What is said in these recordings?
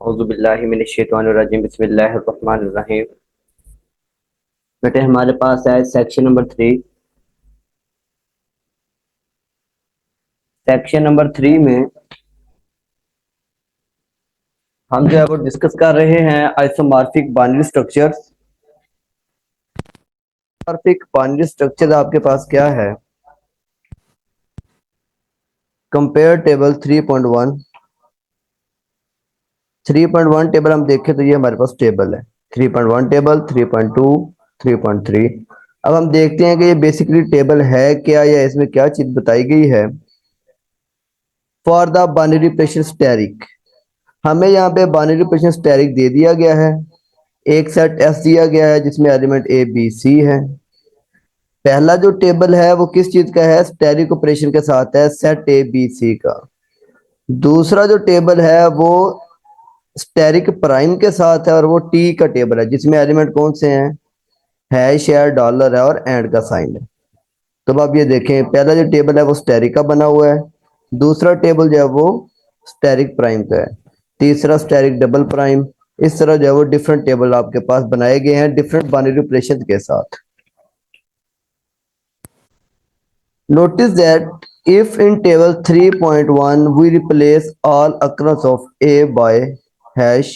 औज़ुबिल्लाहि मिनश्शैतानिर्रजीम बिस्मिल्लाहिर्रहमानिर्रहीम। बेटे हमारे पास है सेक्शन नंबर 3। सेक्शन नंबर 3 में हम जो है वो डिस्कस कर रहे हैं isomorphic binary structures. Isomorphic binary structure आपके पास क्या है? Compare table 3.1। 3.1 टेबल हम देखें तो ये हमारे पास टेबल है 3.1 टेबल, 3.2, 3.3। अब हम देखते हैं कि ये बेसिकली टेबल है क्या या इसमें क्या चीज बताई गई है। For the binary operation asterisk, हमें यहाँ पे बाइनरी प्रेशर स्टेरिक दे दिया गया है। एक सेट एस दिया गया है जिसमें एलिमेंट ए बी सी है। पहला जो टेबल है वो किस चीज का है? स्टेरिक ऑपरेशन के साथ है, सेट ए बी सी का। दूसरा जो टेबल है वो स्टेरिक प्राइम के साथ है और वो टी का टेबल है जिसमें एलिमेंट कौन से हैं? हैश है, डॉलर है और एंड का साइन है। तो अब आप ये देखें, पहला जो टेबल है वो स्टेरिक का बना हुआ है, दूसरा टेबल जो है वो स्टेरिक प्राइम का है, तीसरा स्टेरिक डबल प्राइम। इस तरह जो है वो डिफरेंट टेबल आपके पास बनाए गए हैं डिफरेंट बाइनरी ऑपरेशन के साथ। Notice that if in table 3.1 we replace all occurrence of a by hash,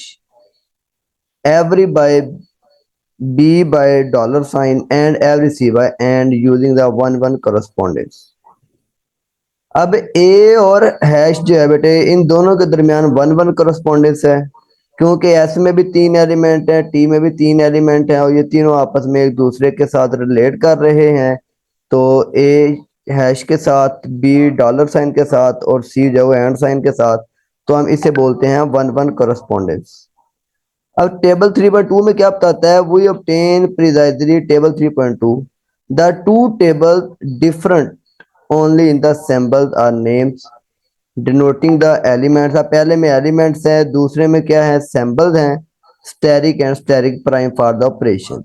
every by b by dollar sign and every c by and using the 1 1 correspondence। अब ए और hash जो है बेटे इन दोनों के दरमियान 1 1 करस्पॉन्डेंस है, क्योंकि एस में भी 3 एलिमेंट है, टी में भी 3 एलिमेंट है और ये तीनों आपस में एक दूसरे के साथ रिलेट कर रहे हैं। तो ए हैश के साथ, बी डॉलर साइन के साथ और सी जो है एंड साइन के साथ। तो हम इसे बोलते हैं 1 1 करस्पॉन्डेंस। अब टेबल 3.2 में क्या बताता है? We obtain precisely table 3.2 the two table different only in the symbols are names denoting the elements. अब पहले में एलिमेंट्स है, दूसरे में क्या है? सिंबल्स हैं, asterisk and asterisk prime for the operation.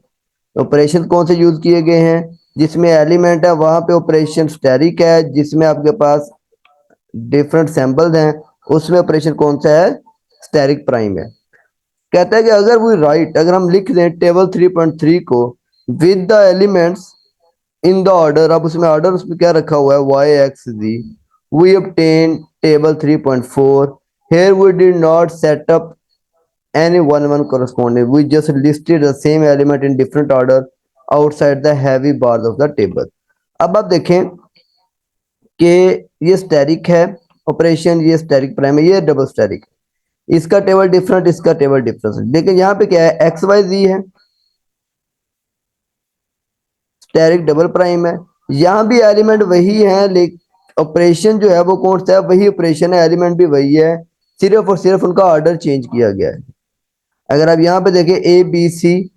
Operation कौन से यूज किए गए हैं? जिसमें एलिमेंट है वहां पे ऑपरेशन स्टेरिक है, जिसमें आपके पास डिफरेंट सिंबल्स हैं उसमें ऑपरेशन कौन सा है? स्टेरिक प्राइम है। कहता है कि अगर वो राइट, अगर हम लिख दें टेबल 3.3 को with the elements in the order, अब उसमें ऑर्डर उसमें क्या रखा हुआ है? Y x z. We obtain table 3.4 here we did not set up any 1 1 corresponding, we just listed the same element in different order outside the heavy bars of the table। अब आप देखें कि ये स्टेरिक है operation, ये steric prime है, ये double steric, इसका टेबल डिफरेंट, इसका टेबल डिफरेंट। लेकिन यहाँ पे क्या है? एक्स वाई जी है, स्टेरिक डबल प्राइम है। यहाँ भी एलिमेंट वही है लेकिन ऑपरेशन जो है वो कौन सा है? वही ऑपरेशन है, एलिमेंट भी वही है, सिर्फ और सिर्फ उनका ऑर्डर चेंज किया गया है। अगर आप यहाँ पे देखें ए बी सी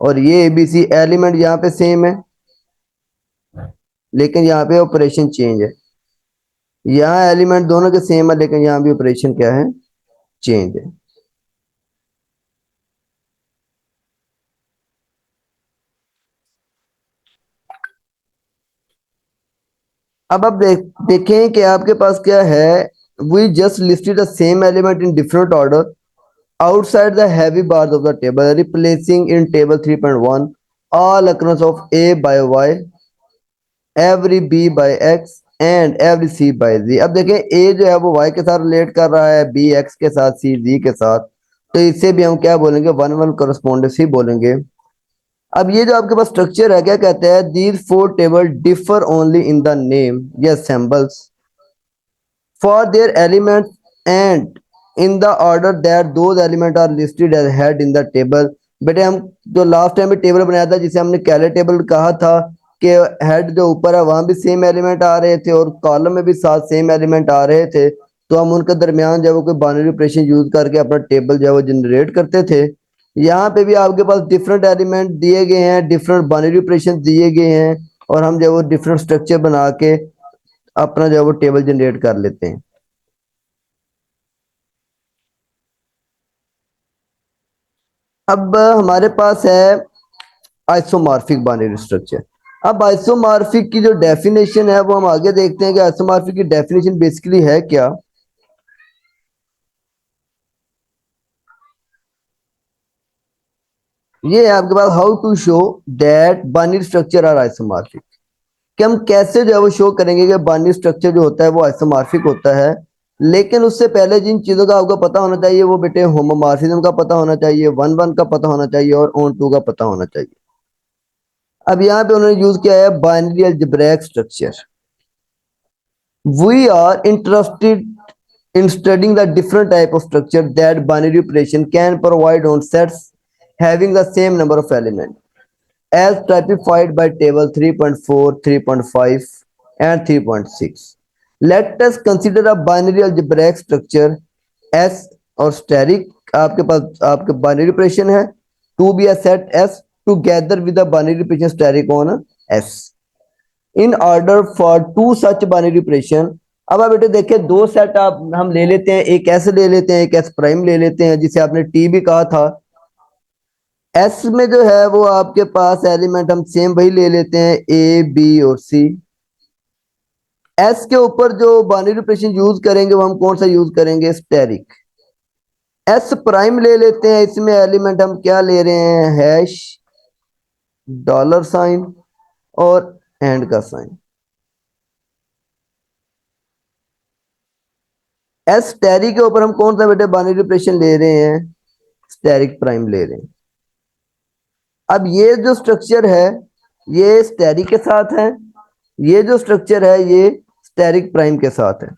और ये ए बी सी एलिमेंट यहाँ पे सेम है लेकिन यहाँ पे ऑपरेशन चेंज है। यहाँ एलिमेंट दोनों के सेम है लेकिन यहाँ भी ऑपरेशन क्या है? चेंज है। अब आप देखें कि आपके पास क्या है? We just listed the same element in different order outside the heavy bars of the table, replacing in table 3.1 all occurrence of a by y, every b by x and every c by z। अब देखें a जो है वो y के साथ relate कर रहा है, b x के साथ, c z के साथ, तो इससे भी हम क्या बोलेंगे? 1 1 करस्पॉन्डेंस ही बोलेंगे। अब ये जो आपके पास स्ट्रक्चर है क्या कहते हैं? These four table differ only in the name या symbols for their elements and in the order that those elements are listed as head in the table। बेटे हम जो लास्ट टाइम टेबल बनाया था जिसे हमने कैले टेबल कहा था कि हेड जो ऊपर है वहां भी सेम एलिमेंट आ रहे थे और कॉलम में भी साथ सेम एलिमेंट आ रहे थे, तो हम उनके दरमियान जब वो कोई बाइनरी ऑपरेशन यूज करके अपना टेबल जो है वो जनरेट करते थे। यहाँ पे भी आपके पास डिफरेंट एलिमेंट दिए गए हैं, डिफरेंट बाइनरी ऑपरेशन दिए गए हैं और हम जो वो डिफरेंट स्ट्रक्चर बना के अपना जो है वो टेबल जनरेट कर लेते हैं। अब हमारे पास है आइसोमॉर्फिक बाइनरी स्ट्रक्चर। अब आइसोमॉर्फिक की जो डेफिनेशन है वो हम आगे देखते हैं कि आइसोमॉर्फिक की डेफिनेशन बेसिकली है क्या। ये है आपके पास how to show that binary structure are isomorphic, कि हम कैसे जो है वो शो करेंगे कि बाइनरी स्ट्रक्चर जो होता है वो आइसोमॉर्फिक होता है। लेकिन उससे पहले जिन चीजों का आपको पता होना चाहिए वो बेटे होमोमॉर्फिज्म का पता होना चाहिए, वन वन का पता होना चाहिए और ऑन टू का पता होना चाहिए। अब यहाँ पे उन्होंने यूज किया है binary algebraic structure. We are interested in studying the different type of structure that binary operation can provide on sets having the same number of elements as typified by table 3.4, 3.5 and 3.6. Let us consider a binary algebraic structure S और steric, आपके पास आपके binary operation है to be a set S together with a binary operation steric on S. In order for two such binary operation. अब आप बेटे देखिए दो set आप हम ले लेते हैं, एक एस ले लेते हैं, एक एस प्राइम ले लेते हैं, जिसे आपने टी भी कहा था। एस में जो है वो आपके पास एलिमेंट हम सेम वही ले लेते हैं ए बी और सी। एस के ऊपर जो बाइनरी ऑपरेशन यूज करेंगे वो हम कौन सा यूज करेंगे, स्टेरिक। एस प्राइम ले लेते हैं, इसमें एलिमेंट हम क्या ले रहे हैं, हैश, डॉलर साइन और एंड का साइन। एस स्टेरिक के ऊपर हम कौन सा बेटे बाइनरी ऑपरेशन ले रहे हैं, स्टेरिक प्राइम ले रहे हैं। अब ये जो स्ट्रक्चर है ये स्टेरिक के साथ है, ये जो स्ट्रक्चर है ये स्टेरिक प्राइम के साथ है।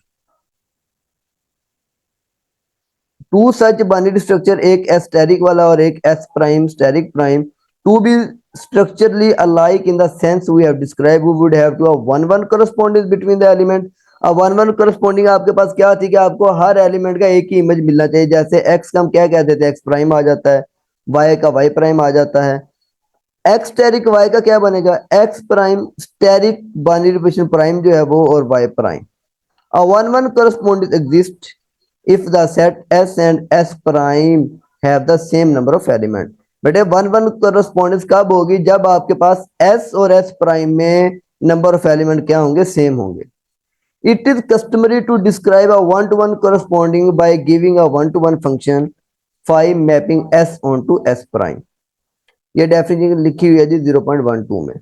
टू सच बाइनरी स्ट्रक्चर, एक एस स्टेरिक वाला और एक S prime asterisk prime, to be structurally alike in the sense we have described, we would have to have one one correspondence between the element। अब one one corresponding आपके पास क्या थी कि आपको हर एलिमेंट का एक ही इमेज मिलना चाहिए। जैसे x का हम क्या कहते थे, x प्राइम आ जाता है, y का y प्राइम आ जाता है। x स्टेरिक y का क्या बनेगा, x prime asterisk binary operation prime जो है वो और y prime. A one one correspondence exists if the set S and S prime have the same number of element। बेटे वन वन correspondence कब होगी, जब आपके पास S और S प्राइम में नंबर ऑफ एलिमेंट क्या होंगे, सेम होंगे। It is customary to describe a one to one corresponding by giving a one to one function phi mapping S onto S prime। ये डेफिनेशन लिखी हुई है जी 0.12 में।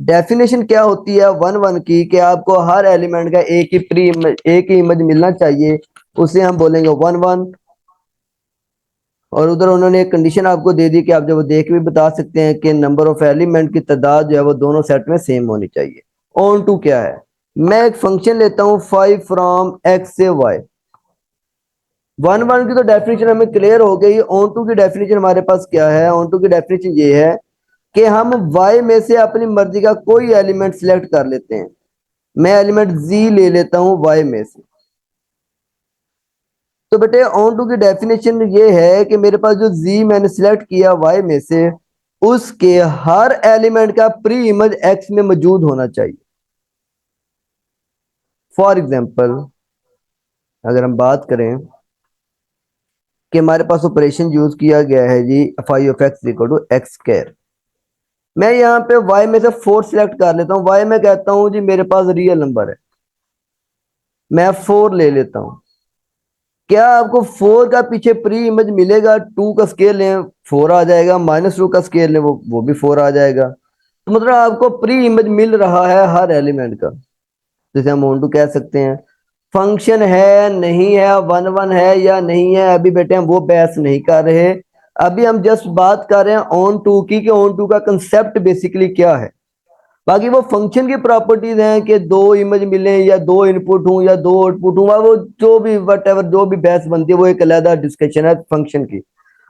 डेफिनेशन क्या होती है वन वन की, कि आपको हर एलिमेंट का एक ही इमेज मिलना चाहिए, उसे हम बोलेंगे वन वन। और उधर उन्होंने एक कंडीशन आपको दे दी कि आप जब वो देख भी बता सकते हैं कि नंबर ऑफ एलिमेंट की तादाद जो है वो दोनों सेट में सेम होनी चाहिए। ऑन टू क्या है, मैं एक फंक्शन लेता हूं फाइव फ्रॉम एक्स से वाई। वन वन की तो डेफिनेशन हमें क्लियर हो गई। ऑन टू की डेफिनेशन हमारे पास क्या है, ऑन टू की डेफिनेशन ये है कि हम y में से अपनी मर्जी का कोई एलिमेंट सिलेक्ट कर लेते हैं। मैं एलिमेंट z ले लेता हूं y में से। तो बेटे ऑन टू की डेफिनेशन ये है कि मेरे पास जो z मैंने सिलेक्ट किया y में से, उसके हर एलिमेंट का प्री इमेज x में मौजूद होना चाहिए। फॉर एग्जाम्पल अगर हम बात करें कि हमारे पास ऑपरेशन यूज किया गया है जी phi of x equal to x square. मैं यहाँ पे y में से 4 सिलेक्ट कर लेता हूँ। y में कहता हूँ जी मेरे पास रियल नंबर है, मैं 4 ले लेता हूँ। क्या आपको 4 का पीछे प्री इमेज मिलेगा, 2 का स्केल लें 4 आ जाएगा, -2 का स्केल लें वो भी 4 आ जाएगा। तो मतलब आपको प्री इमेज मिल रहा है हर एलिमेंट का, जैसे हम ऑन टू कह सकते हैं। फंक्शन है नहीं है, वन वन है या नहीं है, अभी बेटे हम वो बहस नहीं कर रहे। अभी हम जस्ट बात कर रहे हैं ऑन टू की, कि ऑन टू का कंसेप्ट बेसिकली क्या है। बाकी वो फंक्शन की प्रॉपर्टीज हैं कि दो इमेज मिले या दो इनपुट हूं या दो आउटपुट हूं, वो जो भी वट एवर जो भी बहस बनती है वो एक अलग डिस्कशन है फंक्शन की।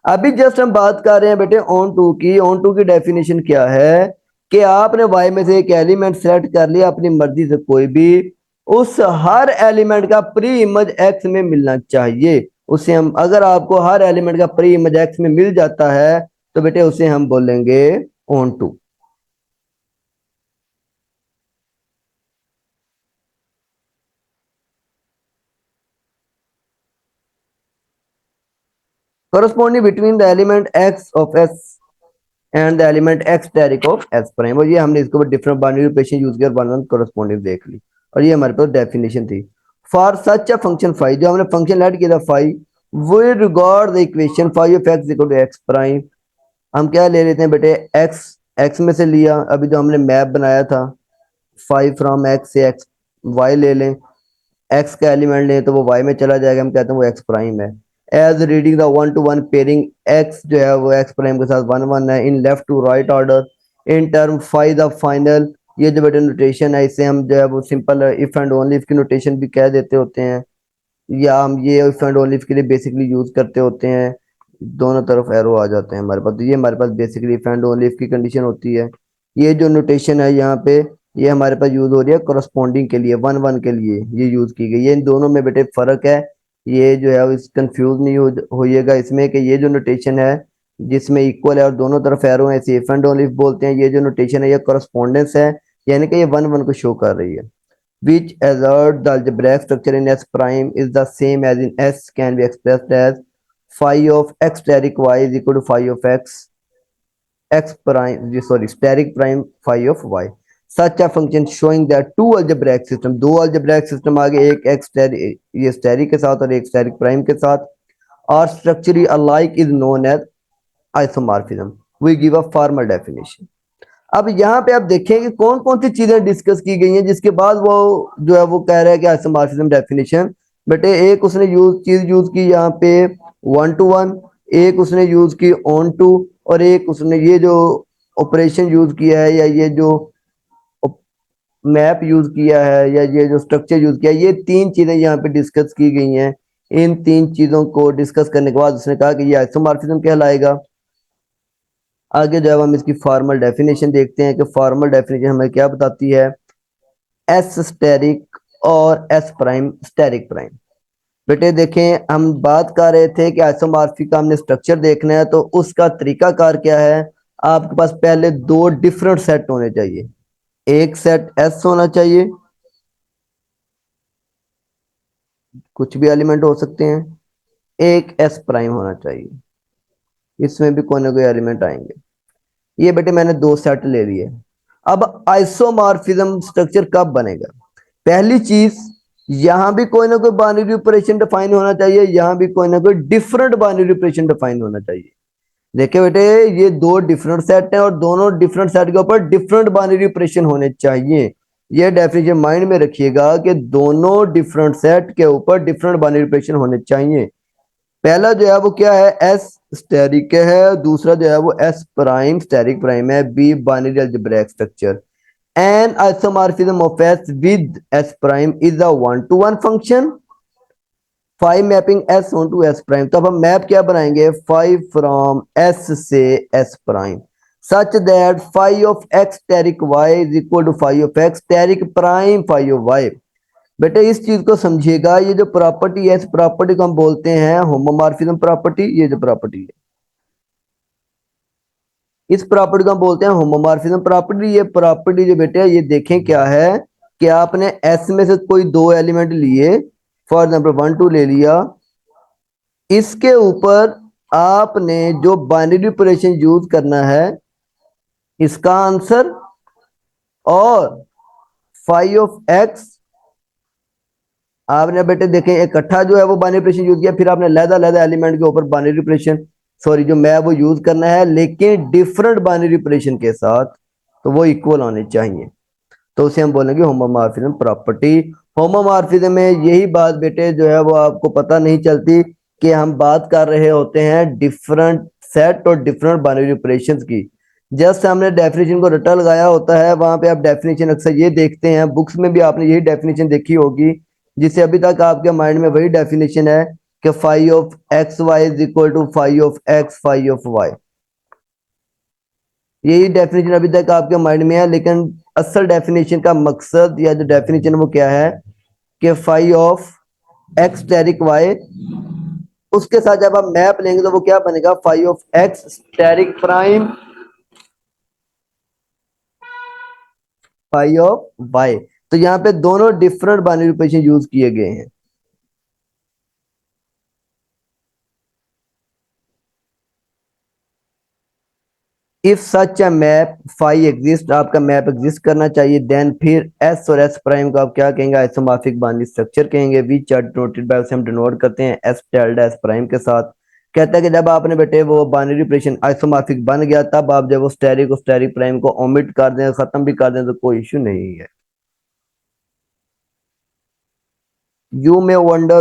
अभी जस्ट हम बात कर रहे हैं बेटे ऑन टू की। ऑन टू की डेफिनेशन क्या है कि आपने वाई में से एक एलिमेंट सेलेक्ट कर लिया अपनी मर्जी से कोई भी, उस हर एलिमेंट का प्री इमेज एक्स में मिलना चाहिए। उसे हम, अगर आपको हर एलिमेंट का प्री इमेज एक्स में मिल जाता है तो बेटे उसे हम बोलेंगे onto. corresponding between the element x of s and the element x direct of s prime. और ये हमने इसको डिफरेंट बाइनरी ऑपरेशन यूज कर वन वन corresponding देख ली, और ये हमारे पास डेफिनेशन थी। For such a function five, जो हमने फंक्शन ऐड किया था फाइव, we regard the equation five of x equal to x prime हम क्या ले लेते हैं बेटे, एक्स, एक्स में से लिया, अभी जो हमने मैप बनाया था 5 फ्रॉम एक्स से एक्स वाई ले लें, एक्स का एलिमेंट लें तो वो वाई में चला जाएगा, हम कहते हैं वो एक्स प्राइम है। As reading the one to one pairing, x जो है वो एक्स प्राइम के साथ वन वन है in left to right order. In term five the final, ये जो बेटे नोटेशन है इसे हम जो है वो simple if and only if की नोटेशन भी कह देते होते हैं, या हम ये इफ एंड ओनली इफ के लिए बेसिकली यूज करते होते हैं, दोनों तरफ एरो आ जाते हैं हमारे पास। तो ये हमारे पास basically if and only if की कंडीशन होती है। ये जो नोटेशन है यहाँ पे, ये हमारे पास यूज हो रही है कोरस्पॉन्डिंग के लिए, वन वन के लिए ये यूज की गई है। इन दोनों में बेटे फर्क है, ये जो है इस कंफ्यूज नहीं होइएगा इसमें कि ये जो नोटेशन है जिसमें इक्वल है और दोनों तरफ एरो है इसे इफ एंड ओनली इफ बोलते हैं। ये जो नोटेशन है ये कोरस्पॉन्डेंस है, यानी कि ये वन वन को शो कर रही है। which assert the algebraic structure in S prime is the same as in S can be expressed as phi of x steric y is equal to phi of x prime, sorry, steric prime phi of y. Such a function showing that two algebraic system, दो algebraic system आ गए, एक x steric ये steric के साथ और एक steric prime के साथ, और structurally alike is known as isomorphism. We give a formal definition. अब यहाँ पे आप देखें कि कौन कौन सी चीजें डिस्कस की गई हैं जिसके बाद वो जो है वो कह रहा है कि आइसोमॉर्फिज्म डेफिनेशन। बेटे एक उसने चीज यूज की यहाँ पे वन टू वन, एक उसने यूज की ऑन टू, और एक उसने ये जो ऑपरेशन यूज किया है या ये जो मैप यूज किया है या ये जो स्ट्रक्चर यूज किया है, ये तीन चीजें यहाँ पे डिस्कस की गई हैं। इन तीन चीजों को डिस्कस करने के बाद उसने कहा कि ये आइसोमॉर्फिज्म कहलाएगा। आगे जब हम इसकी फॉर्मल डेफिनेशन देखते हैं कि फॉर्मल डेफिनेशन हमें क्या बताती है, एस स्टेरिक और एस प्राइम स्टेरिक प्राइम। बेटे देखें हम बात कर रहे थे कि आइसोमॉर्फी का हमने स्ट्रक्चर देखना है, तो उसका तरीकाकार क्या है, आपके पास पहले दो डिफरेंट सेट होने चाहिए। एक सेट एस होना चाहिए, कुछ भी एलिमेंट हो सकते हैं, एक एस प्राइम होना चाहिए, इसमें भी कोई ना कोई एलिमेंट आएंगे। ये बेटे मैंने दो सेट ले लिए। अब आइसोमॉर्फिज्म स्ट्रक्चर कब बनेगा, पहली चीज यहां भी कोई ना कोई बाइनरी ऑपरेशन डिफाइन होना चाहिए, यहां भी कोई ना कोई डिफरेंट बाइनरी ऑपरेशन डिफाइन होना चाहिए। देखिए बेटे ये दो डिफरेंट सेट हैं और दोनों डिफरेंट सेट के ऊपर डिफरेंट बाइनरी ऑपरेशन होने चाहिए। ये डेफिनेशन माइंड में रखिएगा कि दोनों डिफरेंट सेट के ऊपर डिफरेंट बाइनरी ऑपरेशन होने चाहिए। पहला जो है वो क्या है, एस स्टेरिक है, दूसरा जो है वो एस प्राइम स्टेरिक प्राइम है। Be binary algebraic structure. An isomorphism of S with S prime is a one to one function. Five mapping S onto S prime, तो अब हम मैप क्या बनाएंगे, फाइव फ्रॉम एस से S prime such that five of x asterisk y is equal to five of x asterisk prime five of y. बेटे इस चीज को समझिएगा, ये जो प्रॉपर्टी है इस प्रॉपर्टी को हम बोलते हैं होमोमॉर्फिज्म प्रॉपर्टी। ये जो प्रॉपर्टी है इस प्रॉपर्टी को हम बोलते हैं होमोमॉर्फिज्म प्रॉपर्टी। ये प्रॉपर्टी जो बेटे ये देखें क्या है कि आपने एस में से कोई दो एलिमेंट लिए, फॉर एग्जाम्पल वन टू ले लिया, इसके ऊपर आपने जो बाइनरी ऑपरेशन यूज करना है इसका आंसर और फाइव ऑफ एक्स आपने बेटे देखें इकट्ठा जो है वो बाइनरी ऑपरेशन यूज किया, फिर आपने लहदा एलिमेंट के ऊपर बाइनरी ऑपरेशन सॉरी जो मैप वो यूज करना है, लेकिन डिफरेंट बाइनरी ऑपरेशन के साथ, तो वो इक्वल होने चाहिए, तो उसे हम बोलेंगे होमोमॉर्फिज्म प्रॉपर्टी। होमोमॉर्फिज्म में यही बात बेटे जो है वो आपको पता नहीं चलती कि हम बात कर रहे होते हैं डिफरेंट सेट और डिफरेंट बाइनरी ऑपरेशंस की। जस्ट हमने डेफिनेशन को रटा लगाया होता है, वहां पे आप डेफिनेशन अक्सर ये देखते हैं, बुक्स में भी आपने यही डेफिनेशन देखी होगी, जिससे अभी तक आपके माइंड में वही डेफिनेशन है कि five of x y is equal to five of x five of y. यही डेफिनेशन अभी तक आपके माइंड में है, लेकिन असल डेफिनेशन का मकसद या जो डेफिनेशन वो क्या है कि five of x asterisk y, उसके साथ जब आप मैप लेंगे तो वो क्या बनेगा, five of x asterisk prime five of y. तो यहाँ पे दोनों डिफरेंट बाइनरी ऑपरेशन यूज किए गए हैं। If such a map five exist, आपका मैप एग्जिस्ट करना चाहिए, देन फिर एस और एस प्राइम को आप क्या कहेंगे, आइसोमॉर्फिक बाइनरी स्ट्रक्चर कहेंगे। विच आर डिनोटेड बाय, उसे हम डिनोट करते हैं एस टिल्डा एस प्राइम के साथ। कहता है कि जब आपने बेटे वो बाइनरी ऑपरेशन आइसोमॉर्फिक बन गया तब आप जब वो स्टेरिक और स्टेरिक प्राइम को ओमिट कर दें, खत्म भी कर दें तो कोई इश्यू नहीं है। You may wonder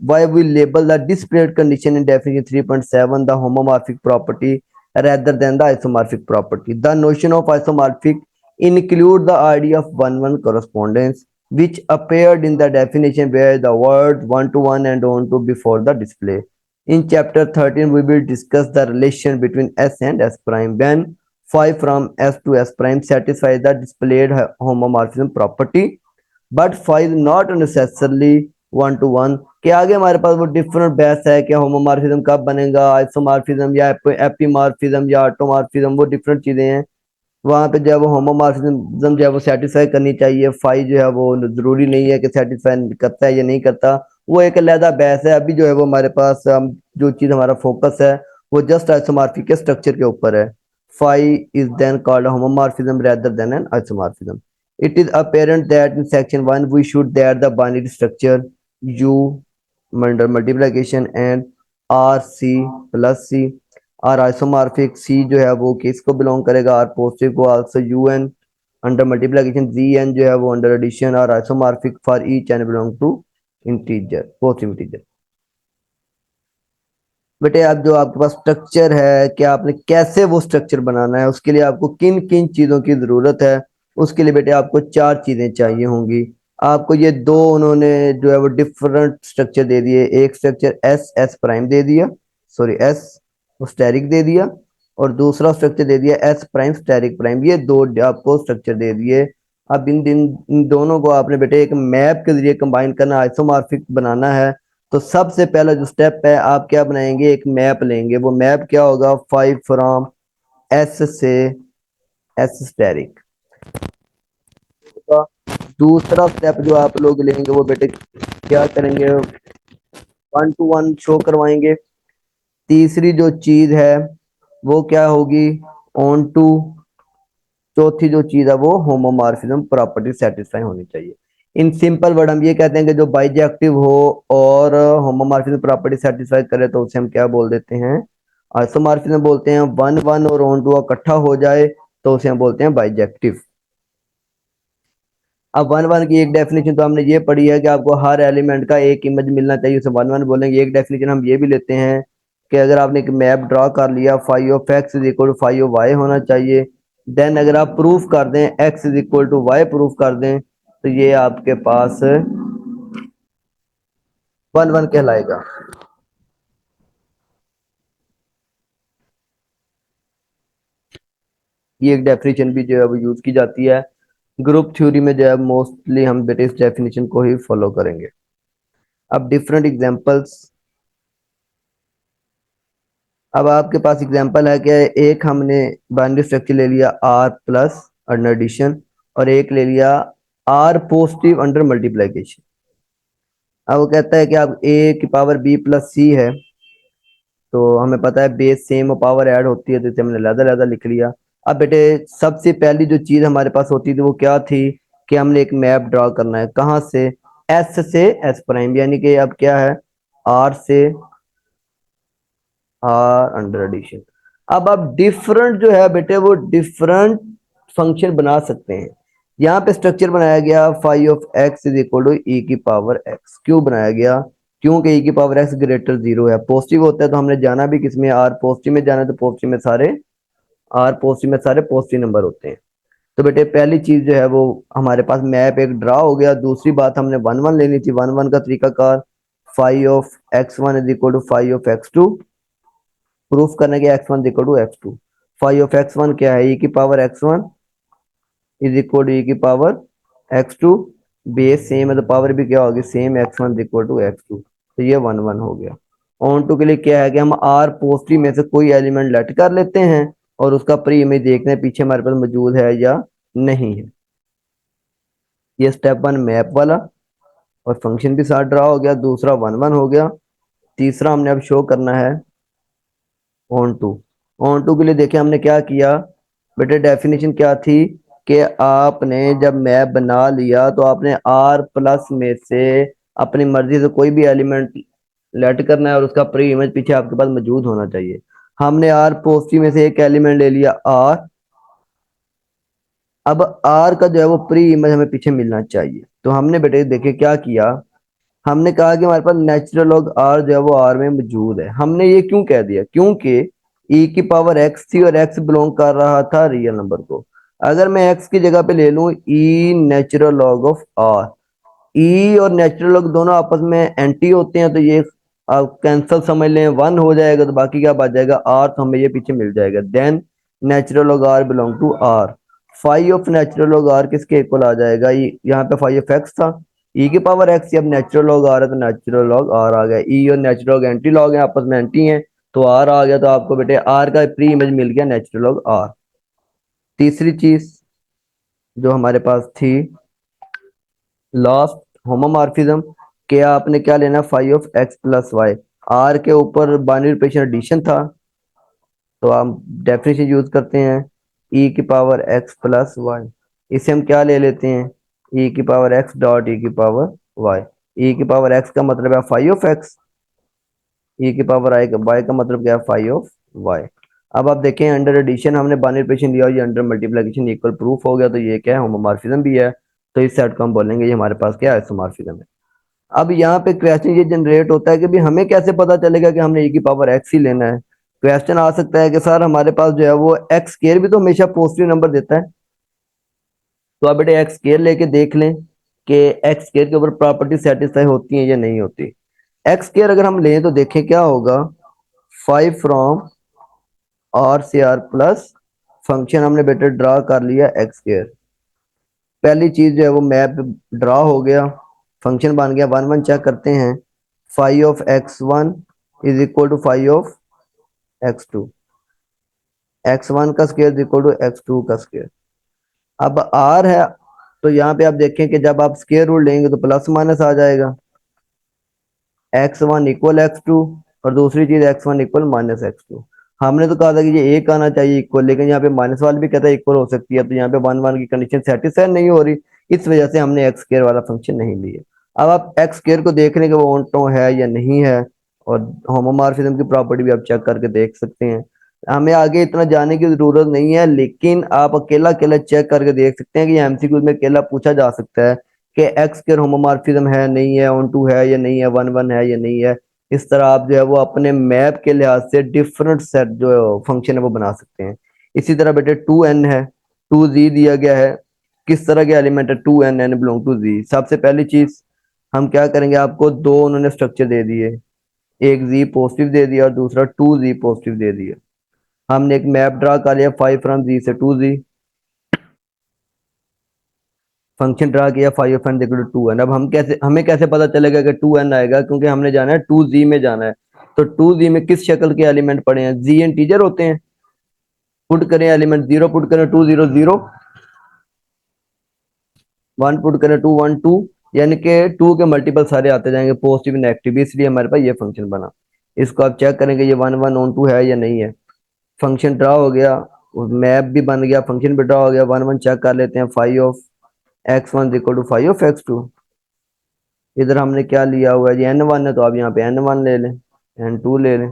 why we label the displayed condition in definition 3.7 the homomorphic property rather than the isomorphic property. The notion of isomorphic include the idea of one-one correspondence, which appeared in the definition where the words one-to-one and on-to before the display. In chapter 13, we will discuss the relation between S and S prime when phi from S to S prime satisfies the displayed homomorphism property but file not necessarily one to one के आगे हमारे पास वो different बहस है कि homomorphism कब बनेगा, isomorphism या एपीमॉर्फिज्म या ऑटोमॉर्फिज्म, वो डिफरेंट चीजें हैं। वहां पे जो है वो होमोमॉर्फिज्म जो है वो सेटिस्फाई करनी चाहिए, फाई जो है वो जरूरी नहीं है कि सेटिस्फाई करता है या नहीं करता, वो एक अलहदा बहस है। अभी जो है वो हमारे पास जो चीज हमारा फोकस है वो जस्ट आइसोमॉर्फिक के स्ट्रक्चर के ऊपर है। Phi is then called homomorphism rather than an isomorphism. It is apparent that in section 1 we should that the binary structure U under multiplication and RC plus C are isomorphic। C जो है वो किसको belong करेगा, R positive को। also UN under multiplication ZN जो है वो under addition are isomorphic for each and belong to integer positive integer। बेटे अब जो आपके पास स्ट्रक्चर है कि आपने कैसे वो स्ट्रक्चर बनाना है, उसके लिए आपको किन किन चीजों की जरूरत है, उसके लिए बेटे आपको चार चीजें चाहिए होंगी। आपको ये दो उन्होंने जो है वो डिफरेंट स्ट्रक्चर दे दिए, एक स्ट्रक्चर एस एस प्राइम दे दिया, सॉरी एस स्टेरिक दे दिया, और दूसरा स्ट्रक्चर दे दिया एस प्राइम स्टेरिक प्राइम। ये दो आपको स्ट्रक्चर दे दिए। अब इन दोनों को आपने बेटे एक मैप के जरिए कंबाइन करना, आइसोमॉर्फिक बनाना है। तो सबसे पहला जो स्टेप है, आप क्या बनाएंगे, एक मैप लेंगे। वो मैप क्या होगा, फाइव फ्रॉम एस से एस स्टेरिक। दूसरा स्टेप जो आप लोग लेंगे वो बेटे क्या करेंगे, वन टू वन शो करवाएंगे। तीसरी जो चीज है वो क्या होगी, ऑन टू। चौथी जो चीज है वो होमोमॉर्फिज्म प्रॉपर्टी सेटिस्फाई होनी चाहिए। इन सिंपल वर्ड हम ये कहते हैं कि जो बाइजेक्टिव हो और होमोमॉर्फिज्म प्रॉपर्टी सेटिस्फाई करे तो उसे हम क्या बोल देते हैं, आइसोमॉर्फिज्म बोलते हैं। वन वन और ऑन टू इकट्ठा हो जाए तो उसे हम बोलते हैं बाइजेक्टिव। अब वन वन की एक डेफिनेशन तो हमने ये पढ़ी है कि आपको हर एलिमेंट का एक इमेज मिलना चाहिए, उसे वन वन बोलेंगे। एक डेफिनेशन हम ये भी लेते हैं कि अगर आपने एक मैप ड्रॉ कर लिया, phi of x is equal to phi of y होना चाहिए। देन अगर आप प्रूफ कर दें x is equal to y proof कर दें तो ये आपके पास वन वन कहलाएगा। ये एक डेफिनेशन भी जो है वो यूज की जाती है ग्रुप थ्योरी में, जो है मोस्टली हम बेटे इस डेफिनेशन को ही फॉलो करेंगे। अब डिफरेंट एग्जांपल्स, अब आपके पास एग्जांपल है कि एक हमने बाइनरी स्ट्रक्चर ले लिया आर प्लस अंडर एडिशन, और एक ले लिया आर पॉजिटिव अंडर मल्टीप्लिकेशन। अब वो कहता है कि अब ए की पावर बी प्लस सी है, तो हमें पता है बेस सेम और पावर ऐड होती है, तो इसे हमने लहदा लहदा लिख लिया। अब बेटे सबसे पहली जो चीज हमारे पास होती थी वो क्या थी कि हमने एक मैप ड्रॉ करना है, कहाँ से, एस से एस प्राइम, यानी कि अब क्या है, आर से आर अंडर एडिशन। अब आप डिफरेंट जो है बेटे वो डिफरेंट फंक्शन बना सकते हैं। यहाँ पे स्ट्रक्चर बनाया गया phi of x is equal to e की पावर एक्स। क्यों बनाया गया, क्योंकि ई की पावर एक्स ग्रेटर जीरो है, पॉजिटिव होता है तो हमने जाना भी किसमें, आर पॉजिटिव में जाना है, तो पॉजिटिव में सारे आर पॉजिटिव में सारे पॉजिटिव नंबर होते हैं। तो बेटे पहली चीज जो है वो हमारे पास मैप एक ड्रा हो गया। दूसरी बात हमने वन वन लेनी थी, वन वन का तरीकाकार phi of x one is equal to five of x two, proof करने के x one equal to x two. Five of x one क्या है, ई की power x one is equal to e की power x two, base same है तो power भी क्या होगी same, x one equal to x two, तो ये वन वन हो गया। ऑन टू के लिए क्या है कि हम आर पॉजिटिव में से कोई एलिमेंट लेट कर लेते हैं और उसका प्री इमेज देखते हैं पीछे हमारे पास मौजूद है या नहीं है। ये स्टेप वन मैप वाला, और फंक्शन भी साथ ड्रा हो गया। दूसरा वन वन हो गया। तीसरा हमने अब शो करना है ऑन टू। ऑन टू के लिए देखिए हमने क्या किया बेटे, डेफिनेशन क्या थी कि आपने जब मैप बना लिया तो आपने आर प्लस में से अपनी मर्जी से कोई भी एलिमेंट लेट करना है और उसका प्री इमेज पीछे आपके पास मौजूद होना चाहिए। हमने आर पॉजिटिव में से एक एलिमेंट ले लिया आर। अब आर का जो है वो प्री इमेज हमें पीछे मिलना चाहिए। तो हमने बेटे देखिए क्या किया, हमने कहा कि हमारे पास नेचुरल लॉग आर जो है वो आर में मौजूद है। हमने ये क्यों कह दिया, क्योंकि ई की पावर एक्स थी और एक्स बिलोंग कर रहा था रियल नंबर को। अगर मैं एक्स की जगह पे ले लूं ई नेचुरल लॉग ऑफ आर, ई और नेचुरल लॉग दोनों आपस में एंटी होते हैं, तो ये आप कैंसल समझ लें, वन हो जाएगा तो बाकी क्या बच जाएगा आर, तो हमें ये पीछे मिल जाएगा। Then natural log R belong to R. Five of natural log R किसके इक्वल आ जाएगा, यहाँ पे फाइव ऑफ एक्स था, ई की पावर एक्स, अब नेचुरल लॉग आर है तो नेचुरल लॉग आर आ गया। ई और नेचुरल लॉग एंटी लॉग है, आपस में एंटी हैं, तो आर आ गया। तो आपको बेटे आर का प्री इमेज मिल गया नेचुरल लॉग आर। तीसरी चीज जो हमारे पास थी लास्ट, होमोमॉर्फिज्म, के आपने क्या लेना, five of x plus y. R के ऊपर बाइनरी ऑपरेशन एडिशन था, तो हम डेफिनेशन यूज करते हैं ई की पावर एक्स प्लस वाई। इसे हम क्या ले लेते हैं, ई की पावर एक्स डॉट ई की पावर वाई। ई की पावर एक्स का मतलब है फाइव ऑफ एक्स, ई की पावर आई का वाई का मतलब क्या है फाइव ऑफ वाई। अब आप देखें अंडर एडिशन हमने बाइनरी ऑपरेशन लिया और ये अंडर मल्टीप्लिकेशन इक्वल प्रूफ हो गया, तो ये क्या है होमोमॉर्फिज्म भी है। तो इस सेट को हम बोलेंगे ये हमारे पास क्या है, आइसोमॉर्फिज्म है। अब यहाँ पे क्वेश्चन ये जनरेट होता है कि भी हमें कैसे पता चलेगा कि हमने e की पावर x ही लेना है। क्वेश्चन आ सकता है कि सर हमारे पास जो है वो एक्स स्केयर भी तो हमेशा पॉजिटिव नंबर देता है, तो आप बेटे एक्स स्केयर लेके देख लें कि एक्स स्केयर के ऊपर प्रॉपर्टी सेटिस्फाई होती है या नहीं होती। एक्स स्केयर अगर हम लें तो देखें क्या होगा, फाइव फ्रॉम आर से आर प्लस फंक्शन हमने बेटे ड्रा कर लिया एक्स स्केयर। पहली चीज जो है वो मैप ड्रा हो गया, फंक्शन बन गया। वन वन चेक करते हैं, five of x one is equal to five of x two, x one का square is equal to x two का स्केयर। अब आर है तो यहाँ पे आप देखें कि जब आप स्केयर रूल लेंगे तो प्लस माइनस आ जाएगा, x one equal x two, और दूसरी चीज x one equal minus x two. हमने तो कहा था कि ये एक आना चाहिए इक्वल, लेकिन यहाँ पे माइनस वाला भी कहता है इक्वल हो सकती है, तो यहाँ पे वन वन की कंडीशन सेटिस्फाई नहीं हो रही, इस वजह से हमने एक्स स्केयर वाला फंक्शन नहीं लिया। अब आप एक्स स्केयर को देख लें कि वो ऑन टो है या नहीं है, और होमोमॉर्फिज्म की प्रॉपर्टी भी आप चेक करके देख सकते हैं। हमें आगे इतना जाने की जरूरत नहीं है, लेकिन आप अकेला अकेला चेक करके देख सकते हैं कि एमसीक्यू में अकेला पूछा जा सकता है कि एक्स स्क्वायर होमोमॉर्फिज्म है नहीं है, ऑन टू है या नहीं है, वन वन है या नहीं है। इस तरह आप जो है वो अपने मैप के लिहाज से डिफरेंट सेट जो फंक्शन है वो बना सकते हैं। इसी तरह बेटे टू एन है, टू जी दिया गया है, किस तरह के एलिमेंट है, two n, n belong to G. सबसे पहली चीज हम क्या करेंगे, आपको दो उन्होंने स्ट्रक्चर दे दिए, एक जी पॉजिटिव दे दिया और दूसरा टू जी पॉजिटिव दे दिया। हमने एक मैप ड्रा कर लिया, फाइव फ्रॉम जी से टू जी, फंक्शन ड्रा किया five of n equal to two n. अब हमें कैसे पता चलेगा कि टू एन आएगा, क्योंकि हमने जाना है टू जी में जाना है। तो टू जी में किस शक्ल के एलिमेंट पड़े हैं, जी इंटीजर होते हैं, पुट करें एलिमेंट जीरो, पुट करें to zero zero, one put करें टू वन टू, यानी कि टू के मल्टीपल सारे आते जाएंगे पॉजिटिव नेगेटिव, इसलिए हमारे पास ये फंक्शन बना। इसको आप चेक करेंगे ये वन वन ऑन टू है या नहीं है। फंक्शन ड्रा हो गया, मैप भी बन गया, फंक्शन भी ड्रा हो गया। वन वन चेक कर लेते हैं, five of x one equal to five of x two. इधर हमने क्या लिया हुआ है जी, एन वन है, तो आप यहाँ पे एन वन ले लें, एन टू ले लें,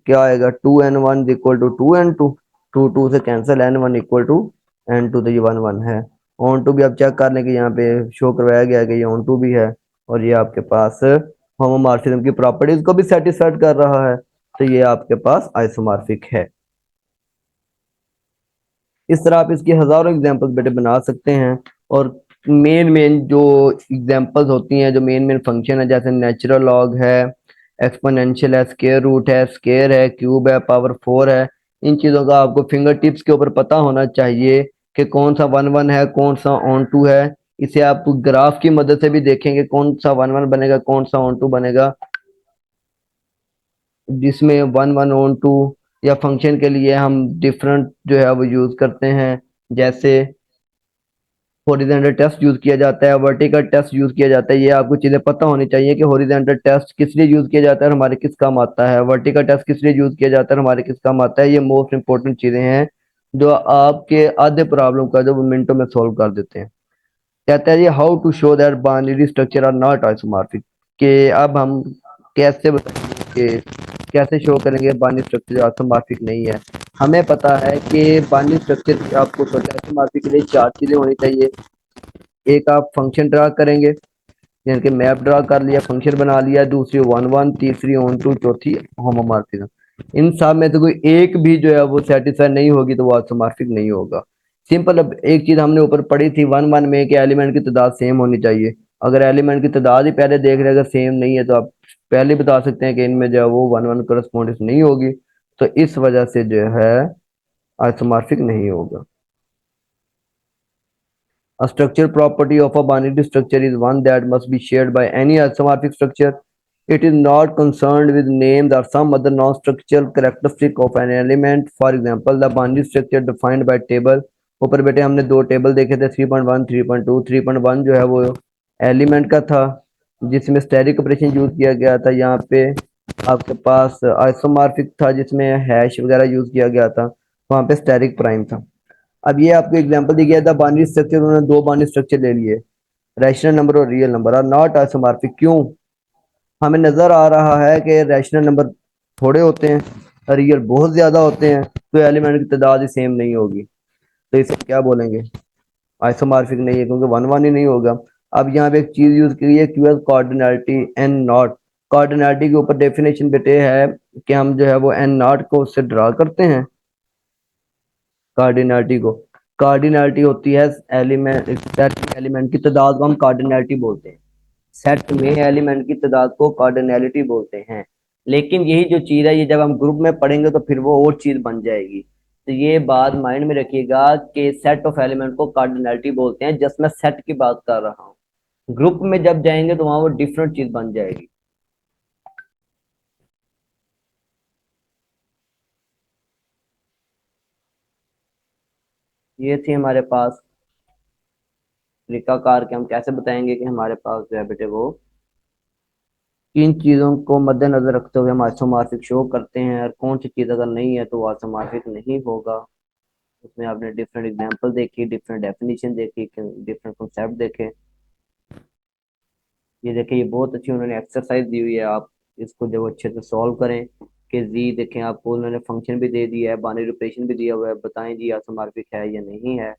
क्या आएगा, two n one equal to two n two, two two से cancel, n one equal to n two, तो ये वन वन है। ऑन टू भी आप चेक कर लें कि यहाँ पे शो करवाया गया है कि ये ऑन टू भी है, और ये आपके पास होमोमॉर्फिज्म की प्रॉपर्टीज को भी सेटिस्फाइड कर रहा है, तो ये आपके पास आइसोमॉर्फिक है। इस तरह आप इसकी हजारों एग्जांपल्स बेटे बना सकते हैं। और मेन मेन जो एग्जांपल्स होती हैं, जो मेन मेन फंक्शन है, जैसे नेचुरल लॉग है, एक्सपोनेंशियल है, स्केयर रूट है, स्केयर है, क्यूब है, पावर फोर है, इन चीज़ों का आपको फिंगर टिप्स के ऊपर पता होना चाहिए कि कौन सा वन वन है, कौन सा ऑन टू है। इसे आप ग्राफ की मदद से भी देखेंगे कौन सा वन वन बनेगा, कौन सा ऑन टू बनेगा, जिसमें वन वन ऑन टू या फंक्शन के लिए हम डिफरेंट जो है वो यूज करते हैं। जैसे हॉरिजॉन्टल टेस्ट यूज किया जाता है, वर्टिकल टेस्ट यूज किया जाता है। ये आपको चीजें पता होनी चाहिए कि हॉरिजॉन्टल टेस्ट किस लिए यूज किया जाता है और हमारे किस काम आता है, वर्टिकल टेस्ट किस लिए यूज किया जाता है और हमारे किस काम आता है। ये मोस्ट इंपॉर्टेंट चीजें हैं जो आपके आधे प्रॉब्लम का जो वो मिनटों में सोल्व कर देते हैं। कहता है ये how to show that binary structure are not isomorphic, कि अब हम कैसे बताएंगे कि कैसे शो करेंगे बाइनरी स्ट्रक्चर आइसोमॉर्फिक नहीं है। हमें पता है कि बाइनरी स्ट्रक्चर आपको आइसोमॉर्फिक के लिए चार चीजें होनी चाहिए। एक आप फंक्शन ड्रा करेंगे, यानी कि मैप ड्रा कर लिया, फंक्शन बना लिया, दूसरी वन वन, तीसरी ऑन टू, चौथी होमोमॉर्फिज्म। इन सब में से कोई एक भी जो है वो सेटिस्फाई नहीं होगी तो वो आइसोमॉर्फिक नहीं होगा। सिंपल। अब एक चीज हमने ऊपर पढ़ी थी वन वन में कि एलिमेंट की तादाद सेम होनी चाहिए। अगर एलिमेंट की तादाद ही पहले देख रहे हैं अगर सेम नहीं है तो आप पहले बता सकते हैं कि इनमें जो है वो वन वन करस्पॉन्डेंस नहीं होगी। तो इस वजह से जो है आइसोमॉर्फिक नहीं होगा। A structure property of a binary structure is one that must be shared by any isomorphic structure. It is not concerned with names or some other non-structural characteristic of an element. For example, the binary structure defined by table. ऊपर बेटे हमने दो table देखे थे 3.1 3.2। 3.1 जो है वो element का था जिसमें स्टैटिक ऑपरेशन यूज किया गया था। यहाँ पे आपके पास आइसोमॉर्फिक था जिसमें हैश वगैरह यूज किया गया था, वहाँ पे स्टैटिक प्राइम था। अब ये आपको एग्जांपल दी गया था बाइनरी स्ट्रक्चर, उन्होंने दो बाइनरी स्ट्रक्चर ले लिए, रैशनल नंबर और रियल नंबर, और नॉट आइसोमॉर्फिक। क्यों? हमें नजर आ रहा है कि रैशनल नंबर थोड़े होते हैं, रियल बहुत ज्यादा होते हैं, तो एलिमेंट की तादाद ही सेम नहीं होगी, तो इसे क्या बोलेंगे? आइसोमॉर्फिक नहीं है, क्योंकि वन वन ही नहीं होगा। अब यहाँ पे एक चीज यूज की है Q S cardinality n not. Cardinality के ऊपर डेफिनेशन बेटे है कि हम जो है वो एन नॉट को उससे ड्रा करते हैं। कार्डिनैलिटी को, कार्डिनैलिटी होती है एलिमेंट, सेट में एलिमेंट की तादाद को हम कार्डिनैलिटी बोलते हैं। सेट में एलिमेंट की तादाद को कार्डिनैलिटी बोलते हैं। लेकिन यही जो चीज है ये जब हम ग्रुप में पढ़ेंगे तो फिर वो और चीज बन जाएगी। तो ये बात माइंड में रखिएगा कि सेट ऑफ एलिमेंट को कार्डिनैलिटी बोलते हैं, जस्ट मैं सेट की बात कर रहा हूँ। ग्रुप में जब जाएंगे तो वहां वो डिफरेंट चीज बन जाएगी। ये थी हमारे पास तरीकाकार के हम कैसे बताएंगे कि हमारे पास जो है बेटे वो किन चीज़ों को मद्देनजर रखते हुए हम आइसोमॉर्फिक शो करते हैं, और कौन सी चीज़ अगर नहीं है तो वो आइसोमॉर्फिक नहीं होगा। उसमें आपने डिफरेंट एग्जांपल देखी, डिफरेंट डेफिनेशन देखी, डिफरेंट कॉन्सेप्ट देखे। ये देखिए ये बहुत अच्छी उन्होंने एक्सरसाइज दी हुई है, आप इसको जब अच्छे से सॉल्व करें कि जी देखें आपको उन्होंने फंक्शन भी दे दिया है, बाइनरी ऑपरेशन भी दिया हुआ है, बताएं जी आइसोमॉर्फिक है या नहीं है।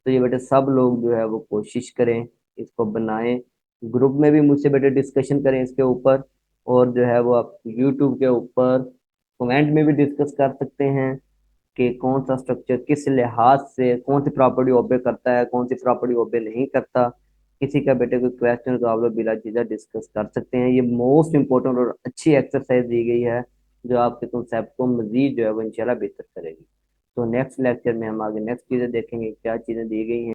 तो ये बेटे सब लोग जो है वो कोशिश करें, इसको बनाएं, ग्रुप में भी मुझसे बेटे डिस्कशन करें इसके ऊपर, और जो है वो आप यूट्यूब के ऊपर कमेंट में भी डिस्कस कर सकते हैं कि कौन सा स्ट्रक्चर किस लिहाज से कौन सी प्रॉपर्टी ओबे करता है, कौन सी प्रॉपर्टी ओबे नहीं करता। किसी का बेटे कोई क्वेश्चन तो आप लोग बिला झिझक डिस्कस कर सकते हैं। ये मोस्ट इंपॉर्टेंट और अच्छी एक्सरसाइज दी गई है जो आपके कॉन्सेप्ट को मजीद जो है वो इंशाल्लाह बेहतर करेगी। तो नेक्स्ट लेक्चर में हम आगे नेक्स्ट चीज़ें देखेंगे क्या चीज़ें दी गई हैं।